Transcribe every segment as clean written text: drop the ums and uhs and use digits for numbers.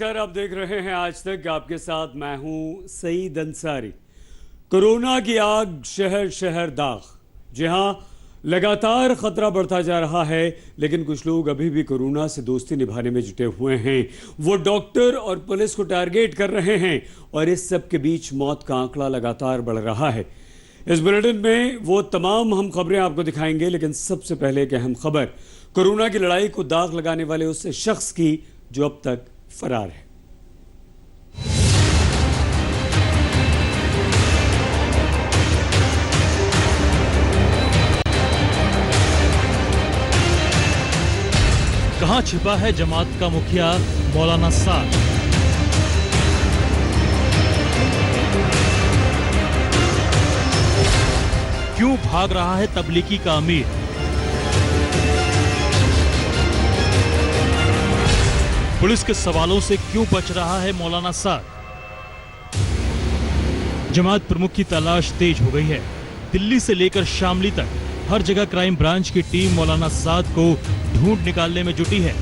आप देख रहे हैं आज तक, आपके साथ मैं हूं सईद अंसारी। कोरोना की आग शहर शहर दाग। जी हां, लगातार खतरा बढ़ता जा रहा है, लेकिन कुछ लोग अभी भी कोरोना से दोस्ती निभाने में जुटे हुए हैं। वो डॉक्टर और पुलिस को टारगेट कर रहे हैं और इस सब के बीच मौत का आंकड़ा लगातार बढ़ रहा है। इस बुलेटिन में वो तमाम हम खबरें आपको दिखाएंगे, लेकिन सबसे पहले एक अहम खबर, कोरोना की लड़ाई को दाग लगाने वाले उस शख्स की जो अब तक फरार है। कहां छिपा है जमात का मुखिया मौलाना साद? क्यों भाग रहा है तबलीगी का अमीर? पुलिस के सवालों से क्यों बच रहा है मौलाना साद? जमात प्रमुख की तलाश तेज हो गई है। दिल्ली से लेकर शामली तक हर जगह क्राइम ब्रांच की टीम मौलाना साद को ढूंढ निकालने में जुटी है।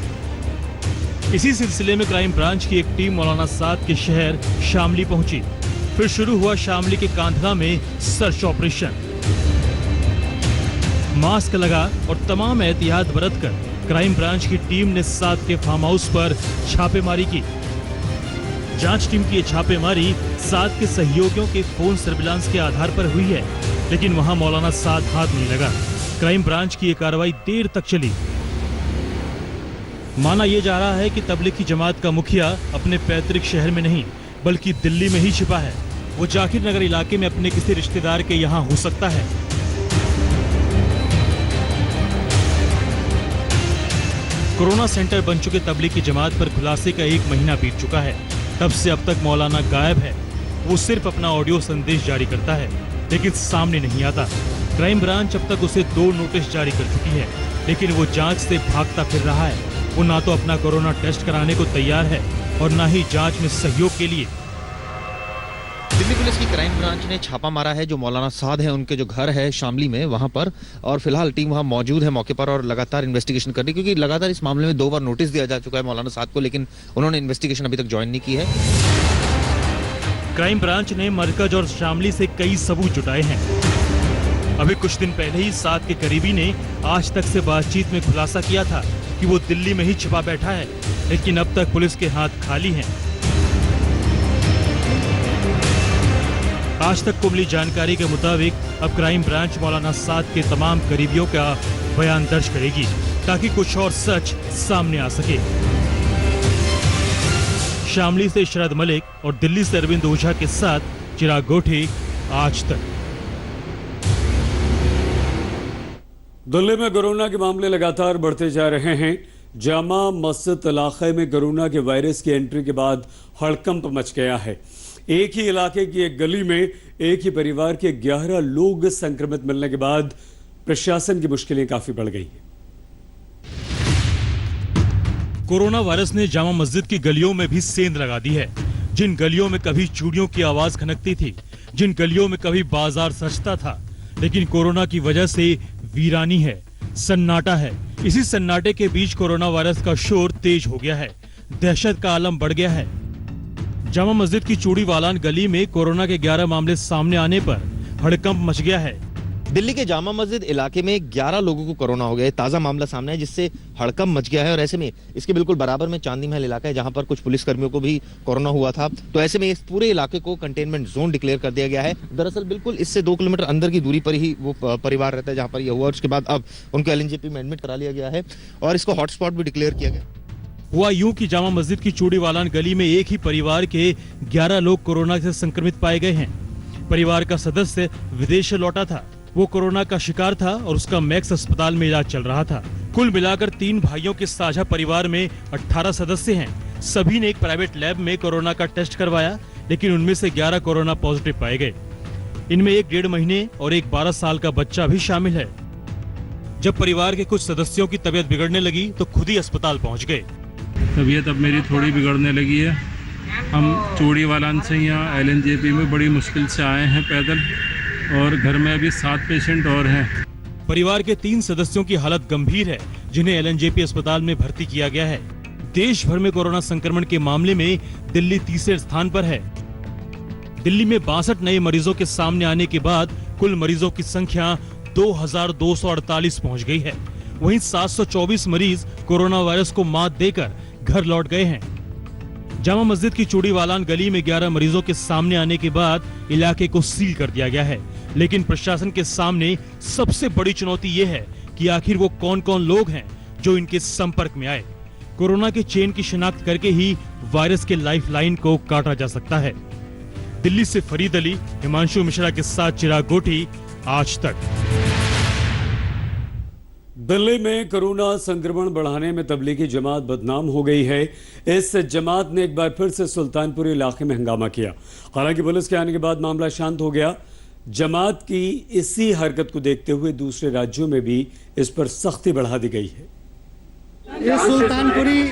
इसी सिलसिले में क्राइम ब्रांच की एक टीम मौलाना साद के शहर शामली पहुंची। फिर शुरू हुआ शामली के कांधला में सर्च ऑपरेशन। मास्क लगा और तमाम एहतियात बरतकर क्राइम ब्रांच की टीम ने साद के फार्म हाउस पर छापेमारी की। जांच टीम की छापेमारी साद के सहयोगियों के फोन सर्विलांस के आधार पर हुई है, लेकिन वहां मौलाना साद हाथ नहीं लगा। क्राइम ब्रांच की ये कार्रवाई देर तक चली। माना यह जा रहा है कि तबलीगी जमात का मुखिया अपने पैतृक शहर में नहीं बल्कि दिल्ली में ही छिपा है। वो जाकिर नगर इलाके में अपने किसी रिश्तेदार के यहाँ हो सकता है। कोरोना सेंटर बन चुके तबलीगी जमात पर खुलासे का 1 महीना बीत चुका है। तब से अब तक मौलाना गायब है। वो सिर्फ अपना ऑडियो संदेश जारी करता है, लेकिन सामने नहीं आता। क्राइम ब्रांच अब तक उसे 2 नोटिस जारी कर चुकी है, लेकिन वो जांच से भागता फिर रहा है। वो ना तो अपना कोरोना टेस्ट कराने को तैयार है और ना ही जांच में सहयोग के लिए। दिल्ली पुलिस की क्राइम ब्रांच ने छापा मारा है जो मौलाना साद है उनके जो घर है शामली में वहां पर, और फिलहाल टीम वहां मौजूद है मौके पर और लगातार इन्वेस्टिगेशन कर रही है, क्योंकि लगातार इस मामले में 2 बार नोटिस दिया जा चुका है मौलाना साद को, लेकिन उन्होंने इन्वेस्टिगेशन अभी तक ज्वाइन नहीं की है। क्राइम ब्रांच ने मरकज और शामली से कई सबूत जुटाए हैं। अभी कुछ दिन पहले ही साद के करीबी ने आज तक से बातचीत में खुलासा किया था कि वो दिल्ली में ही छिपा बैठा है, लेकिन अब तक पुलिस के हाथ खाली हैं। आज तक को मिली जानकारी के मुताबिक अब क्राइम ब्रांच मौलाना साद के तमाम करीबियों का बयान दर्ज करेगी, ताकि कुछ और सच सामने आ सके। शामली से शरद मलिक और दिल्ली से अरविंद ओझा के साथ चिराग गोठे, आज तक। दिल्ली में कोरोना के मामले लगातार बढ़ते जा रहे हैं। जामा मस्जिद इलाके में कोरोना के वायरस की एंट्री के बाद हड़कंप मच गया है। एक ही इलाके की एक गली में एक ही परिवार के 11 लोग संक्रमित मिलने के बाद प्रशासन की मुश्किलें काफी बढ़ गई हैं। कोरोना वायरस ने जामा मस्जिद की गलियों में भी सेंध लगा दी है। जिन गलियों में कभी चूड़ियों की आवाज खनकती थी, जिन गलियों में कभी बाजार सजता था, लेकिन कोरोना की वजह से वीरानी है, सन्नाटा है। इसी सन्नाटे के बीच कोरोना वायरस का शोर तेज हो गया है, दहशत का आलम बढ़ गया है। जामा मस्जिद की चूड़ी वालान गली में कोरोना के 11 मामले सामने आने पर हड़कंप मच गया है। दिल्ली के जामा मस्जिद इलाके में 11 लोगों को कोरोना हो गया है। ताजा मामला सामने है जिससे हड़कंप मच गया है, और ऐसे में इसके बिल्कुल बराबर में चांदनी महल इलाका है जहां पर कुछ पुलिसकर्मियों को भी कोरोना हुआ था। तो ऐसे में इस पूरे इलाके को कंटेनमेंट जोन डिक्लेयर कर दिया गया है। दरअसल बिल्कुल इससे 2 किलोमीटर अंदर की दूरी पर ही वो परिवार रहता है जहां पर यह हुआ, और उसके बाद अब उनको LNJP में एडमिट करा लिया गया है और इसको हॉटस्पॉट भी डिक्लेयर किया गया। हुआ यूं कि जामा मस्जिद की चूड़ी वालान गली में एक ही परिवार के 11 लोग कोरोना से संक्रमित पाए गए हैं। परिवार का सदस्य विदेश से लौटा था। वो कोरोना का शिकार था और उसका मैक्स अस्पताल में इलाज चल रहा था। कुल मिलाकर 3 भाइयों के साझा परिवार में 18 सदस्य हैं। सभी ने एक प्राइवेट लैब में कोरोना का टेस्ट करवाया, लेकिन उनमें से 11 कोरोना पॉजिटिव पाए गए। इनमें एक 1.5 महीने और एक 12 साल का बच्चा भी शामिल है। जब परिवार के कुछ सदस्यों की तबीयत बिगड़ने लगी तो खुद ही अस्पताल पहुंच गए। तबीयत अब मेरी थोड़ी बिगड़ने लगी है। हम चूड़ी वालान से यहाँ LNJP में बड़ी मुश्किल से आए हैं पैदल, और घर में अभी 7 पेशेंट और हैं। परिवार के 3 सदस्यों की हालत गंभीर है, जिन्हें LNJP अस्पताल में भर्ती किया गया है। देश भर में कोरोना संक्रमण के मामले में दिल्ली तीसरे स्थान पर है। दिल्ली में 62 नए मरीजों के सामने आने के बाद कुल मरीजों की संख्या 2248 पहुंच गई है। वहीं 724 मरीज कोरोना वायरस को मात देकर घर लौट गए हैं। जामा मस्जिद की चूड़ीवालान गली में 11 मरीजों के सामने आने के बाद इलाके को सील कर दिया गया है। लेकिन प्रशासन के सामने सबसे बड़ी चुनौती ये है कि आखिर वो कौन कौन लोग हैं जो इनके संपर्क में आए। कोरोना के चेन की शिनाख्त करके ही वायरस के लाइफलाइन को काटा जा सकता है। दिल्ली से फरीद अली, हिमांशु मिश्रा के साथ चिराग गोठी, आज तक। दिल्ली में कोरोना संक्रमण बढ़ाने में तबलीगी जमात बदनाम हो गई है। इस जमात ने एक बार फिर से सुल्तानपुर इलाके में हंगामा किया। हालांकि पुलिस के आने के बाद मामला शांत हो गया। जमात की इसी हरकत को देखते हुए दूसरे राज्यों में भी इस पर सख्ती बढ़ा दी गई है। ये सुल्तानपुरी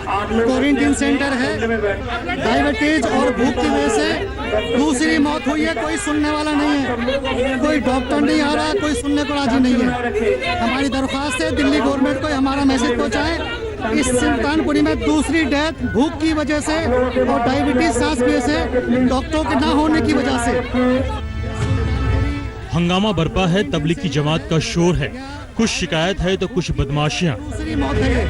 क्वारंटीन सेंटर है। डायबिटीज और भूख की वजह से दूसरी मौत हुई है। कोई सुनने वाला नहीं है, कोई डॉक्टर नहीं आ रहा, कोई सुनने को राजी नहीं है। हमारी दरख्वास्त है दिल्ली गवर्नमेंट को हमारा मैसेज पहुंचाए। इस सुल्तानपुरी में दूसरी डेथ भूख की वजह से और डायबिटीज सांस की वजह से, डॉक्टरों के ना होने की वजह से। हंगामा बरपा है, तबलीगी जमात का शोर है, कुछ शिकायत है तो कुछ बदमाशियां। दूसरी मौत है।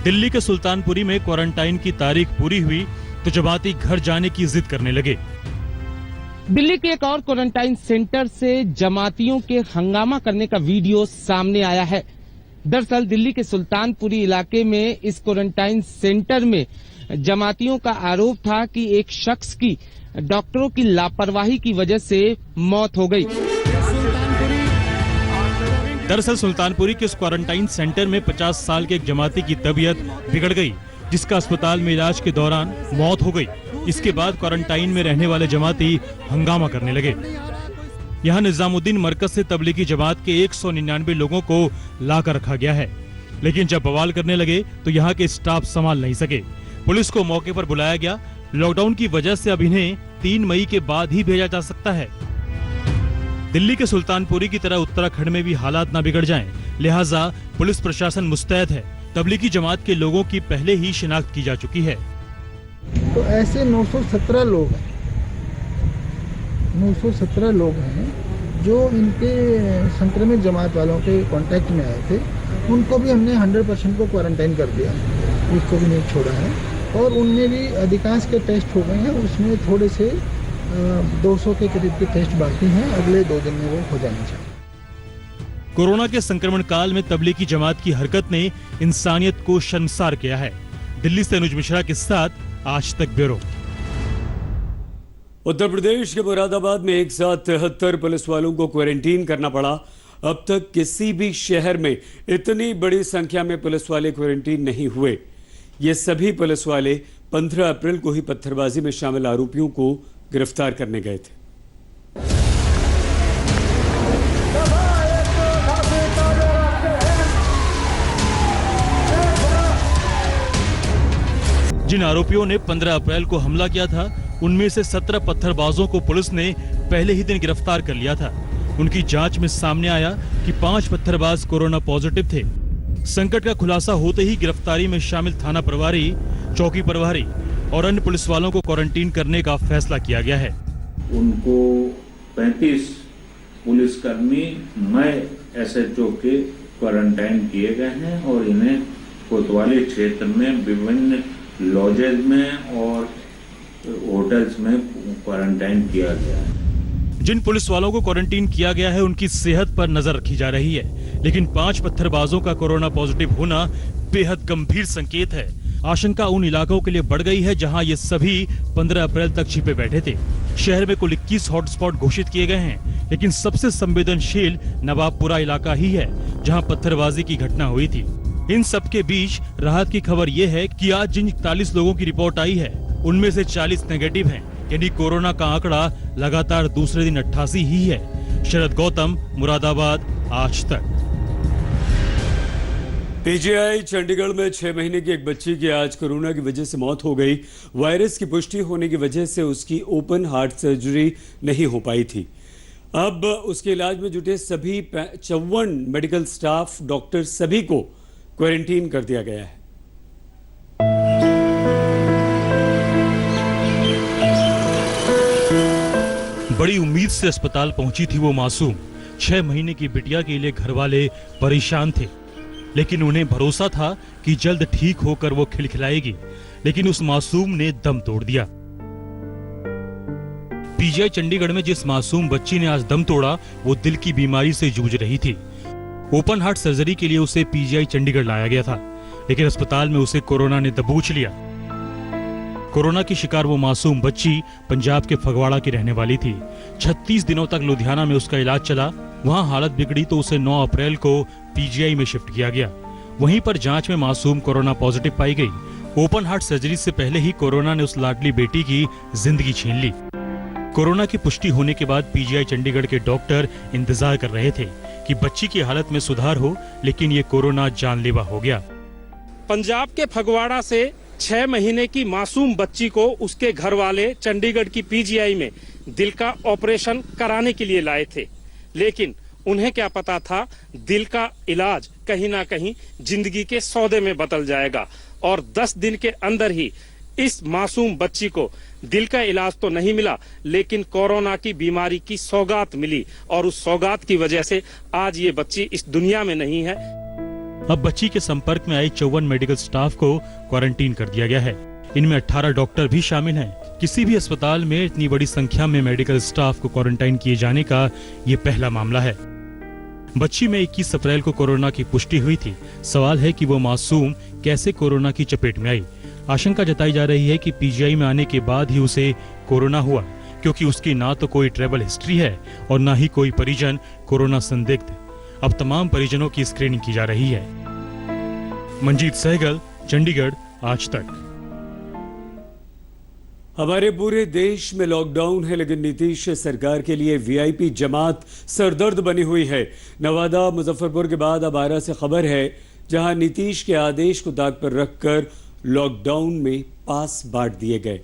दिल्ली के सुल्तानपुरी में क्वारंटाइन की तारीख पूरी हुई तो जमाती घर जाने की जिद करने लगे। दिल्ली के एक और क्वारंटाइन सेंटर से जमातियों के हंगामा करने का वीडियो सामने आया है। दरअसल दिल्ली के सुल्तानपुरी इलाके में इस क्वारंटाइन सेंटर में जमातियों का आरोप था कि एक शख्स की डॉक्टरों की लापरवाही की वजह से मौत हो गई। दरअसल सुल्तानपुरी के इस क्वारंटाइन सेंटर में 50 साल के एक जमाती की तबीयत बिगड़ गई, जिसका अस्पताल में इलाज के दौरान मौत हो गई। इसके बाद क्वारंटाइन में रहने वाले जमाती हंगामा करने लगे। यहाँ निजामुद्दीन मरकज से तबलीगी जमात के 199 लोगों को लाकर रखा गया है। लेकिन जब बवाल करने लगे तो यहाँ के स्टाफ संभाल नहीं सके। पुलिस को मौके पर बुलाया गया। लॉकडाउन की वजह से अब इन्हें 3 मई के बाद ही भेजा जा सकता है। दिल्ली के सुल्तानपुरी की तरह उत्तराखंड में भी हालात ना बिगड़ जाएं, लिहाजा पुलिस प्रशासन मुस्तैद है। तबलीगी जमात के लोगों की पहले ही शिनाख्त की जा चुकी है। तो ऐसे 917 लोग हैं, 917 लोग हैं जो इनके संक्रमित जमात वालों के कांटेक्ट में आए थे। उनको भी हमने 100% को क्वारंटाइन कर दिया, उसको भी नहीं छोड़ा है। और उनमें भी अधिकांश के टेस्ट हो गए हैं, उसमें थोड़े से 200 के करीब के टेस्ट बाकी हैं, अगले 2 दिन में वो हो जाने चाहिए। कोरोना के संक्रमण काल में तबलीगी जमात की हरकत ने इंसानियत को शर्मसार किया है। दिल्ली से अनुज मिश्रा के साथ आज तक ब्यूरो। उत्तर प्रदेश के मुरादाबाद में एक साथ 73 पुलिस वालों को क्वारंटीन करना पड़ा। अब तक किसी भी शहर में इतनी बड़ी संख्या में पुलिस वाले क्वारंटीन नहीं हुए। ये सभी पुलिस वाले 15 अप्रैल को ही पत्थरबाजी में शामिल आरोपियों को गिरफ्तार करने गए थे। जिन आरोपियों ने 15 अप्रैल को हमला किया था, उनमें से 17 पत्थरबाजों को पुलिस ने पहले ही दिन गिरफ्तार कर लिया था। उनकी जांच में सामने आया कि 5 पत्थरबाज कोरोना पॉजिटिव थे। संकट का खुलासा होते ही गिरफ्तारी में शामिल थाना प्रभारी, चौकी प्रभारी और अन्य पुलिस वालों को क्वारंटीन करने का फैसला किया गया है। उनको 35 पुलिसकर्मी नए SHO के क्वारंटाइन किए गए हैं और इन्हें कोतवाली क्षेत्र में विभिन्न लॉजेज में और होटल्स में क्वारंटाइन किया गया है। जिन पुलिस वालों को क्वारंटीन किया गया है, उनकी सेहत पर नजर रखी जा रही है। लेकिन 5 पत्थरबाजों का कोरोना पॉजिटिव होना बेहद गंभीर संकेत है। आशंका उन इलाकों के लिए बढ़ गई है जहां ये सभी 15 अप्रैल तक छिपे बैठे थे। शहर में कुल 21 हॉटस्पॉट घोषित किए गए हैं, लेकिन सबसे संवेदनशील नवाबपुरा इलाका ही है जहां पत्थरबाजी की घटना हुई थी। इन सब के बीच राहत की खबर यह है कि आज जिन 41 लोगों की रिपोर्ट आई है, उनमें से 40 नेगेटिव हैं, यानी कोरोना का आंकड़ा लगातार दूसरे दिन 88 ही है। शरद गौतम, मुरादाबाद, आज तक। पीजीआई चंडीगढ़ में 6 महीने की एक बच्ची की आज कोरोना की वजह से मौत हो गई। वायरस की पुष्टि होने की वजह से उसकी ओपन हार्ट सर्जरी नहीं हो पाई थी। अब उसके इलाज में जुटे सभी 54 मेडिकल स्टाफ, डॉक्टर सभी को क्वारंटीन कर दिया गया है। बड़ी उम्मीद से अस्पताल पहुंची थी वो मासूम। 6 महीने की बिटिया के लिए घर वाले परेशान थे, लेकिन उन्हें भरोसा था कि जल्द ठीक होकर वो खिलखिलाएगी। लेकिन उस मासूम ने दम तोड़ दिया। पीजीआई चंडीगढ़ में जिस मासूम बच्ची ने आज दम तोड़ा, वो दिल की बीमारी से जूझ रही थी। ओपन हार्ट सर्जरी के लिए उसे पीजीआई चंडीगढ़ लाया गया था, लेकिन अस्पताल में उसे कोरोना ने दबोच लिया। कोरोना की शिकार वो मासूम बच्ची पंजाब के फगवाड़ा की रहने वाली थी। 36 दिनों तक लुधियाना में उसका इलाज चला। वहां हालत बिगड़ी तो उसे 9 अप्रैल को पीजीआई में शिफ्ट किया गया। वहीं पर जांच में मासूम कोरोना पॉजिटिव पाई गई। ओपन हार्ट सर्जरी से पहले ही कोरोना ने उस लाडली बेटी की जिंदगी छीन ली। कोरोना की पुष्टि होने के बाद पीजीआई चंडीगढ़ के डॉक्टर इंतजार कर रहे थे कि बच्ची की हालत में सुधार हो, लेकिन ये कोरोना जानलेवा हो गया। पंजाब के फगवाड़ा से 6 महीने की मासूम बच्ची को उसके घर वाले चंडीगढ़ की पीजीआई में दिल का ऑपरेशन कराने के लिए लाए थे, लेकिन उन्हें क्या पता था दिल का इलाज कहीं ना कहीं जिंदगी के सौदे में बदल जाएगा। और 10 दिन के अंदर ही इस मासूम बच्ची को दिल का इलाज तो नहीं मिला, लेकिन कोरोना की बीमारी की सौगात मिली, और उस सौगात की वजह से आज ये बच्ची इस दुनिया में नहीं है। अब बच्ची के संपर्क में आई 54 मेडिकल स्टाफ को क्वारंटीन कर दिया गया है। इनमें 18 डॉक्टर भी शामिल हैं। किसी भी अस्पताल में इतनी बड़ी संख्या में मेडिकल स्टाफ को क्वारंटाइन किए जाने का ये पहला मामला है। बच्ची में 21 अप्रैल को कोरोना की पुष्टि हुई थी। सवाल है कि वो मासूम कैसे कोरोना की चपेट में आई। आशंका जताई जा रही है कि पीजीआई में आने के बाद ही उसे कोरोना हुआ, क्योंकि उसकी ना तो कोई ट्रैवल हिस्ट्री है और ना ही कोई परिजन कोरोना संदिग्ध। अब तमाम परिजनों की स्क्रीनिंग की जा रही है। मंजीत सहगल, चंडीगढ़, आज तक। हमारे पूरे देश में लॉकडाउन है, लेकिन नीतीश सरकार के लिए वीआईपी जमात सरदर्द बनी हुई है। नवादा, मुजफ्फरपुर के बाद अब आरा से खबर है, जहां नीतीश के आदेश को दाग पर रखकर लॉकडाउन में पास बांट दिए गए।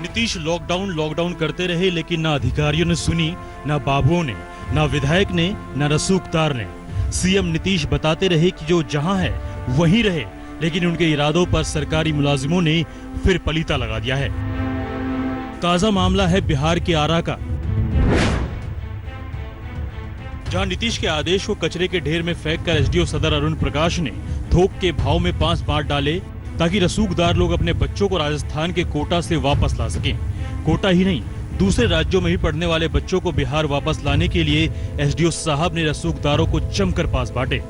नीतीश लॉकडाउन करते रहे, लेकिन ना अधिकारियों ने सुनी, ना बाबुओं ने, ना विधायक ने, ना रसूखदार ने। सीएम नीतीश बताते रहे कि जो जहां है वहीं रहे, लेकिन उनके इरादों पर सरकारी मुलाजिमों ने फिर पलीता लगा दिया है। ताजा मामला है बिहार के आरा का, जहां नीतीश के आदेश को कचरे के ढेर में फेंककर एसडीओ सदर अरुण प्रकाश ने थोक के भाव में 5 बांट डाले, ताकि रसूखदार लोग अपने बच्चों को राजस्थान के कोटा से वापस ला सकें। कोटा ही नहीं, दूसरे राज्यों में भी पढ़ने वाले बच्चों को बिहार वापस लाने के लिए एसडीओ साहब ने रसूखदारों को जमकर पास बांटे।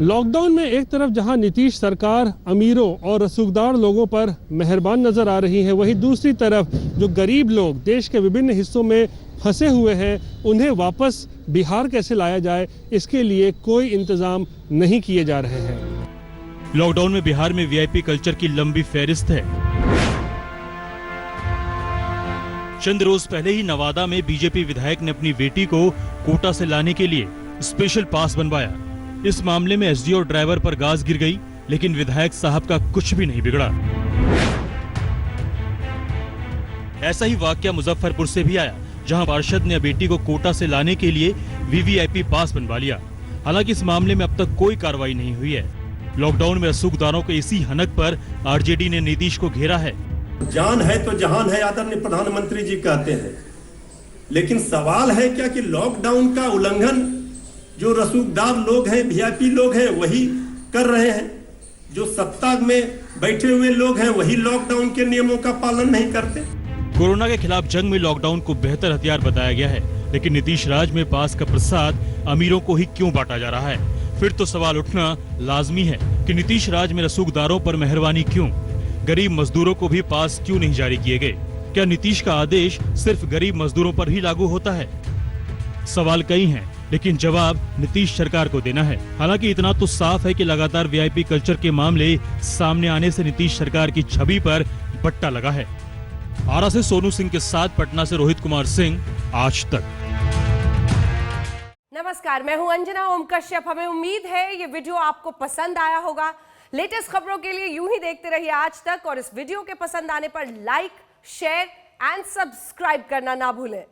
लॉकडाउन में एक तरफ जहां नीतीश सरकार अमीरों और रसूखदार लोगों पर मेहरबान नजर आ रही है, वहीं दूसरी तरफ जो गरीब लोग देश के विभिन्न हिस्सों में फंसे हुए हैं, उन्हें वापस बिहार कैसे लाया जाए, इसके लिए कोई इंतजाम नहीं किए जा रहे हैं। लॉकडाउन में बिहार में वीआईपी कल्चर की लंबी फहरिस्त है। चंद रोज पहले ही नवादा में बीजेपी विधायक ने अपनी बेटी को कोटा से लाने के लिए स्पेशल पास बनवाया। इस मामले में एसडीओ ड्राइवर पर गाज गिर गई, लेकिन विधायक साहब का कुछ भी नहीं बिगड़ा। ऐसा ही वाकया मुजफ्फरपुर से भी आया, जहां पार्षद ने बेटी को कोटा से लाने के लिए वीवीआईपी पास बनवा लिया। हालांकि इस मामले में अब तक कोई कार्रवाई नहीं हुई है। लॉकडाउन में रसूखदारों के इसी हनक पर आरजेडी ने नीतीश को घेरा है। जान है तो जहान है, आदरणीय प्रधानमंत्री जी कहते हैं, लेकिन सवाल है क्या कि लॉकडाउन का उल्लंघन जो रसूखदार लोग हैं, वीआईपी लोग हैं, वही कर रहे हैं। जो सत्ता में बैठे हुए लोग हैं, वही लॉकडाउन के नियमों का पालन नहीं करते। कोरोना के खिलाफ जंग में लॉकडाउन को बेहतर हथियार बताया गया है, लेकिन नीतीश राज में पास का प्रसाद अमीरों को ही क्यों बांटा जा रहा है? फिर तो सवाल उठना लाजमी है कि नीतीश राज में रसूखदारों पर मेहरबानी क्यों? गरीब मजदूरों को भी पास क्यों नहीं जारी किए गए? क्या नीतीश का आदेश सिर्फ गरीब मजदूरों पर ही लागू होता है? सवाल कई हैं, लेकिन जवाब नीतीश सरकार को देना है। हालांकि इतना तो साफ है कि लगातार वीआईपी कल्चर के मामले सामने आने से नीतीश सरकार की छवि पर बट्टा लगा है। आरा से सोनू सिंह के साथ पटना से रोहित कुमार सिंह, आज तक। नमस्कार, मैं हूं अंजना ओम कश्यप। हमें उम्मीद है ये वीडियो आपको पसंद आया होगा। लेटेस्ट खबरों के लिए यूं ही देखते रहिए आज तक, और इस वीडियो के पसंद आने पर लाइक, शेयर एंड सब्सक्राइब करना ना भूलें।